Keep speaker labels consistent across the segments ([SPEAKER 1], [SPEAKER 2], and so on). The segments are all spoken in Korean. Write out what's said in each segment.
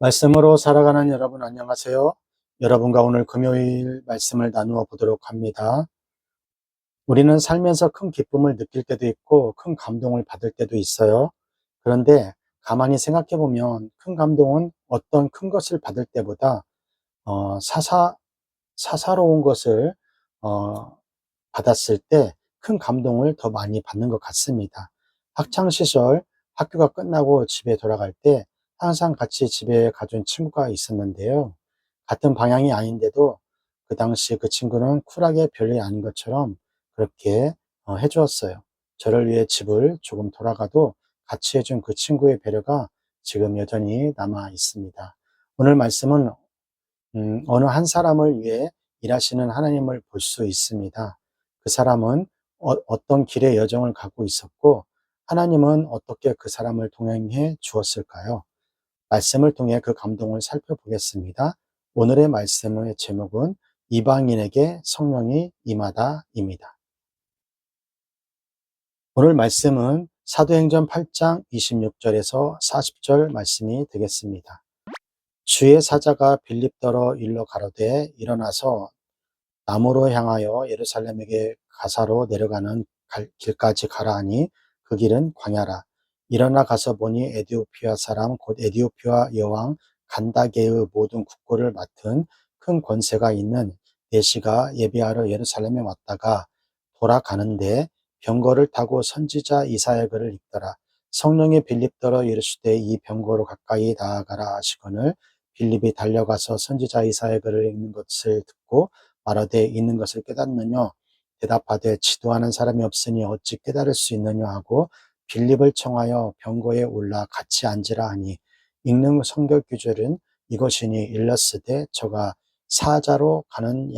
[SPEAKER 1] 말씀으로 살아가는 여러분 안녕하세요. 여러분과 오늘 금요일 말씀을 나누어 보도록 합니다. 우리는 살면서 큰 기쁨을 느낄 때도 있고 큰 감동을 받을 때도 있어요. 그런데 가만히 생각해 보면 큰 감동은 어떤 큰 것을 받을 때보다 어, 사사, 사사로운 것을 어, 받았을 때 큰 감동을 더 많이 받는 것 같습니다. 학창 시절 학교가 끝나고 집에 돌아갈 때 항상 같이 집에 가준 친구가 있었는데요. 같은 방향이 아닌데도 그 당시 그 친구는 쿨하게 별일 아닌 것처럼 그렇게 해주었어요. 저를 위해 집을 조금 돌아가도 같이 해준 그 친구의 배려가 지금 여전히 남아 있습니다. 오늘 말씀은 어느 한 사람을 위해 일하시는 하나님을 볼 수 있습니다. 그 사람은 어떤 길의 여정을 갖고 있었고 하나님은 어떻게 그 사람을 동행해 주었을까요? 말씀을 통해 그 감동을 살펴보겠습니다. 오늘의 말씀의 제목은 이방인에게 성령이 임하다입니다. 오늘 말씀은 사도행전 8장 26절에서 40절 말씀이 되겠습니다. 주의 사자가 빌립더러 일러 가로되 일어나서 남으로 향하여 예루살렘에게 가사로 내려가는 길까지 가라 하니 그 길은 광야라. 일어나 가서 보니 에디오피아 사람 곧 에디오피아 여왕 간다게의 모든 국고를 맡은 큰 권세가 있는 내시가 예비하러 예루살렘에 왔다가 돌아가는데 병거를 타고 선지자 이사야 글을 읽더라. 성령이 빌립더러 이르시되 이 병거로 가까이 나아가라 하시거늘 빌립이 달려가서 선지자 이사야 글을 읽는 것을 듣고 말하되 있는 것을 깨닫느냐 대답하되 지도하는 사람이 없으니 어찌 깨달을 수 있느냐 하고 빌립을 청하여 병거에 올라 같이 앉으라 하니 읽는 성경 구절은 이것이니 일렀으되 저가 사지로 가는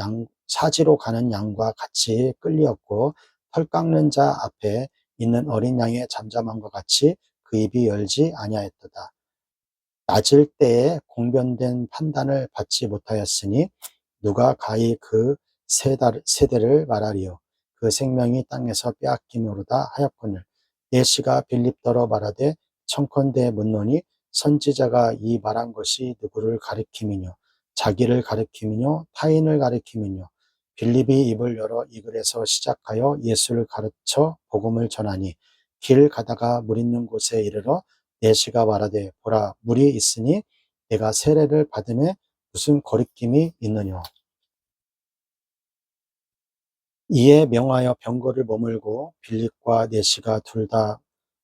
[SPEAKER 1] 양과 같이 끌리었고 털 깎는 자 앞에 있는 어린 양의 잠잠함과 같이 그 입이 열지 아니하였도다. 낮을 때에 공변된 판단을 받지 못하였으니 누가 가히 그 세대를 말하리요. 그 생명이 땅에서 빼앗김으로다 하였거늘 예시가 빌립더러 말하되 청컨대 묻노니 선지자가 이 말한 것이 누구를 가리킴이뇨 자기를 가리킴이뇨 타인을 가리킴이뇨 빌립이 입을 열어 이 글에서 시작하여 예수를 가르쳐 복음을 전하니 길 가다가 물 있는 곳에 이르러 예시가 말하되 보라 물이 있으니 내가 세례를 받음에 무슨 거리낌이 있느냐. 이에 명하여 병거를 머물고 빌립과 내시가 둘 다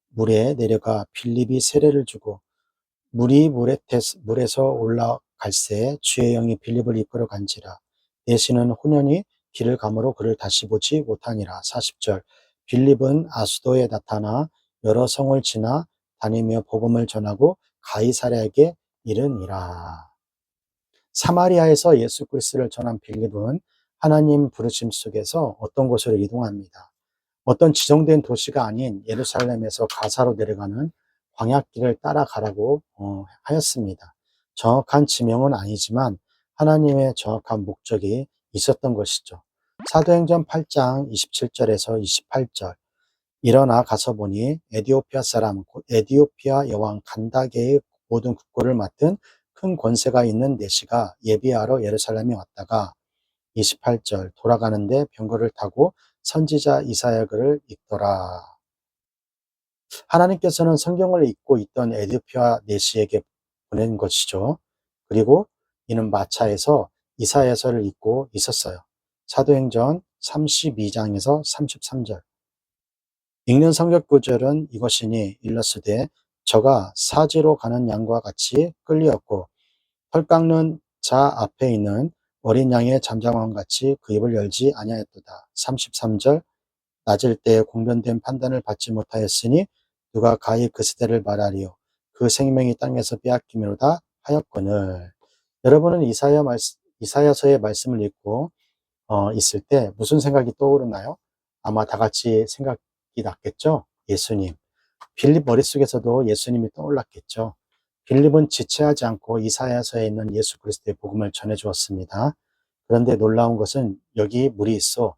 [SPEAKER 1] 물에 내려가 빌립이 세례를 주고 물이 물에서 올라갈새 주의 영이 빌립을 이끌어 간지라. 내시는 혼연히 길을 가므로 그를 다시 보지 못하니라. 40절 빌립은 아수도에 나타나 여러 성을 지나 다니며 복음을 전하고 가이사랴에게 이르니라. 사마리아에서 예수 그리스도를 전한 빌립은 하나님 부르심 속에서 어떤 곳으로 이동합니다. 어떤 지정된 도시가 아닌 예루살렘에서 가사로 내려가는 광야길을 따라가라고 하였습니다. 정확한 지명은 아니지만 하나님의 정확한 목적이 있었던 것이죠. 사도행전 8장 27절에서 28절 일어나 가서 보니 에디오피아 사람 곧 에디오피아 여왕 간다게의 모든 국고를 맡은 큰 권세가 있는 내시가 예비하러 예루살렘에 왔다가 28절 돌아가는데 병거를 타고 선지자 이사야 글을 읽더라. 하나님께서는 성경을 읽고 있던 에디오피아 내시에게 보낸 것이죠. 그리고 이는 마차에서 이사야서를 읽고 있었어요. 사도행전 32장에서 33절 읽는 성경 구절은 이것이니 일러스되 저가 사지로 가는 양과 같이 끌리었고 털 깎는 자 앞에 있는 어린 양의 잠잠함 같이 그 입을 열지 아니하였도다. 33절 낮을 때에 공변된 판단을 받지 못하였으니 누가 가히 그 세대를 말하리요. 그 생명이 땅에서 빼앗김이로다 하였거늘. 여러분은 이사야서의 말씀을 읽고 있을 때 무슨 생각이 떠오르나요? 아마 다 같이 생각이 났겠죠? 예수님. 빌립 머릿속에서도 예수님이 떠올랐겠죠. 빌립은 지체하지 않고 이사야서에 있는 예수 그리스도의 복음을 전해 주었습니다. 그런데 놀라운 것은 여기 물이 있어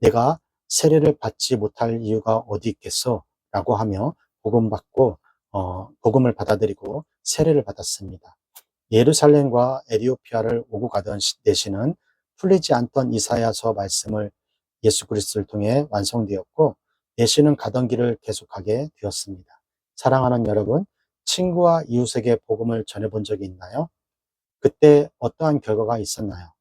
[SPEAKER 1] 내가 세례를 받지 못할 이유가 어디 있겠어? 라고 하며 복음을 받아들이고 세례를 받았습니다. 예루살렘과 에디오피아를 오고 가던 내시는 풀리지 않던 이사야서 말씀을 예수 그리스도를 통해 완성되었고 내시는 가던 길을 계속하게 되었습니다. 사랑하는 여러분, 친구와 이웃에게 복음을 전해본 적이 있나요? 그때 어떠한 결과가 있었나요?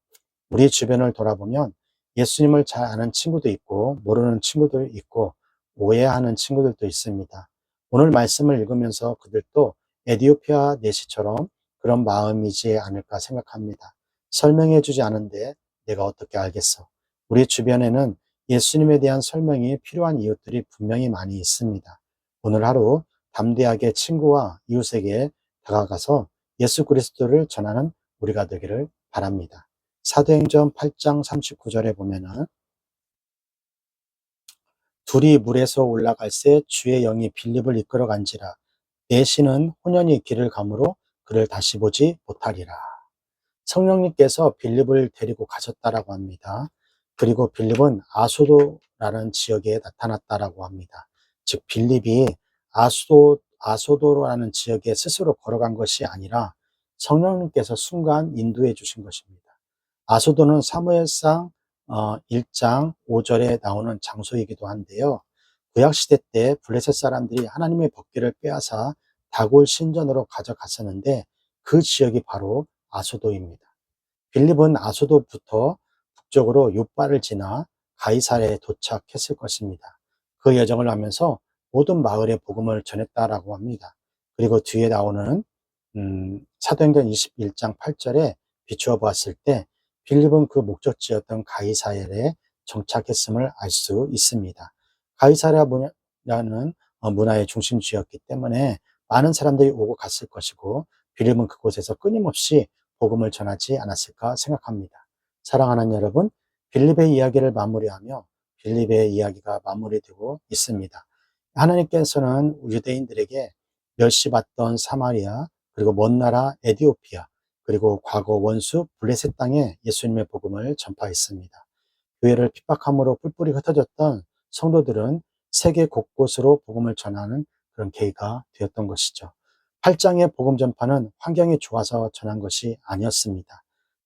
[SPEAKER 1] 우리 주변을 돌아보면 예수님을 잘 아는 친구도 있고 모르는 친구도 있고 오해하는 친구들도 있습니다. 오늘 말씀을 읽으면서 그들도 에디오피아 내시처럼 그런 마음이지 않을까 생각합니다. 설명해 주지 않은데 내가 어떻게 알겠어? 우리 주변에는 예수님에 대한 설명이 필요한 이웃들이 분명히 많이 있습니다. 오늘 하루 담대하게 친구와 이웃에게 다가가서 예수 그리스도를 전하는 우리가 되기를 바랍니다. 사도행전 8장 39절에 보면은 둘이 물에서 올라갈새 주의 영이 빌립을 이끌어 간지라 내시는 혼연히 길을 가므로 그를 다시 보지 못하리라. 성령님께서 빌립을 데리고 가셨다라고 합니다. 그리고 빌립은 아소도라는 지역에 나타났다라고 합니다. 즉 빌립이 아소도라는 지역에 스스로 걸어간 것이 아니라 성령님께서 순간 인도해 주신 것입니다. 아소도는 사무엘상 1장 5절에 나오는 장소이기도 한데요. 구약시대 때 블레셋 사람들이 하나님의 법궤를 빼앗아 다골 신전으로 가져갔었는데 그 지역이 바로 아소도입니다. 빌립은 아소도부터 북쪽으로 욥바를 지나 가이사랴에 도착했을 것입니다. 그 여정을 하면서 모든 마을에 복음을 전했다라고 합니다. 그리고 뒤에 나오는 사도행전 21장 8절에 비추어 보았을 때 빌립은 그 목적지였던 가이사랴에 정착했음을 알 수 있습니다. 가이사랴는 문화의 중심지였기 때문에 많은 사람들이 오고 갔을 것이고 빌립은 그곳에서 끊임없이 복음을 전하지 않았을까 생각합니다. 사랑하는 여러분, 빌립의 이야기를 마무리하며 빌립의 이야기가 마무리되고 있습니다. 하나님께서는 유대인들에게 멸시받던 사마리아, 그리고 먼 나라 에디오피아, 그리고 과거 원수 블레셋 땅에 예수님의 복음을 전파했습니다. 교회를 핍박함으로 뿔뿔이 흩어졌던 성도들은 세계 곳곳으로 복음을 전하는 그런 계기가 되었던 것이죠. 8장의 복음 전파는 환경이 좋아서 전한 것이 아니었습니다.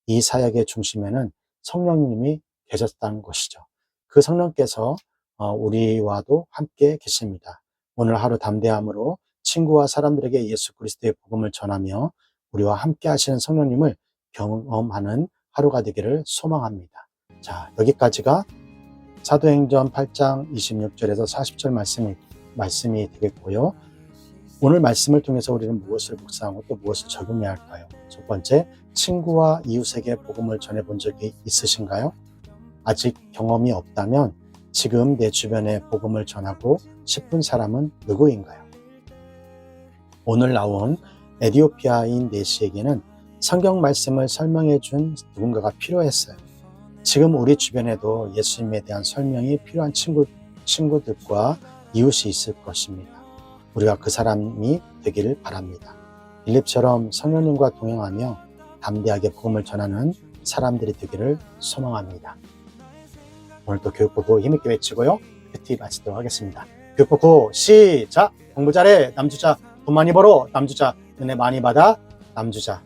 [SPEAKER 1] 이 사역의 중심에는 성령님이 계셨다는 것이죠. 그 성령께서 우리와도 함께 계십니다. 오늘 하루 담대함으로 친구와 사람들에게 예수 그리스도의 복음을 전하며 우리와 함께 하시는 성령님을 경험하는 하루가 되기를 소망합니다. 자, 여기까지가 사도행전 8장 26절에서 40절 말씀이 되겠고요. 오늘 말씀을 통해서 우리는 무엇을 묵상하고 또 무엇을 적용해야 할까요? 첫 번째, 친구와 이웃에게 복음을 전해본 적이 있으신가요? 아직 경험이 없다면 지금 내 주변에 복음을 전하고 싶은 사람은 누구인가요? 오늘 나온 에디오피아인 내시에게는 성경 말씀을 설명해 준 누군가가 필요했어요. 지금 우리 주변에도 예수님에 대한 설명이 필요한 친구들과 이웃이 있을 것입니다. 우리가 그 사람이 되기를 바랍니다. 빌립처럼 성령님과 동행하며 담대하게 복음을 전하는 사람들이 되기를 소망합니다. 오늘도 교육보고 힘있게 외치고요. 큐티 마치도록 하겠습니다. 교육보고 시작! 공부 잘해 남주자, 돈 많이 벌어 남주자, 은혜 많이 받아 남주자.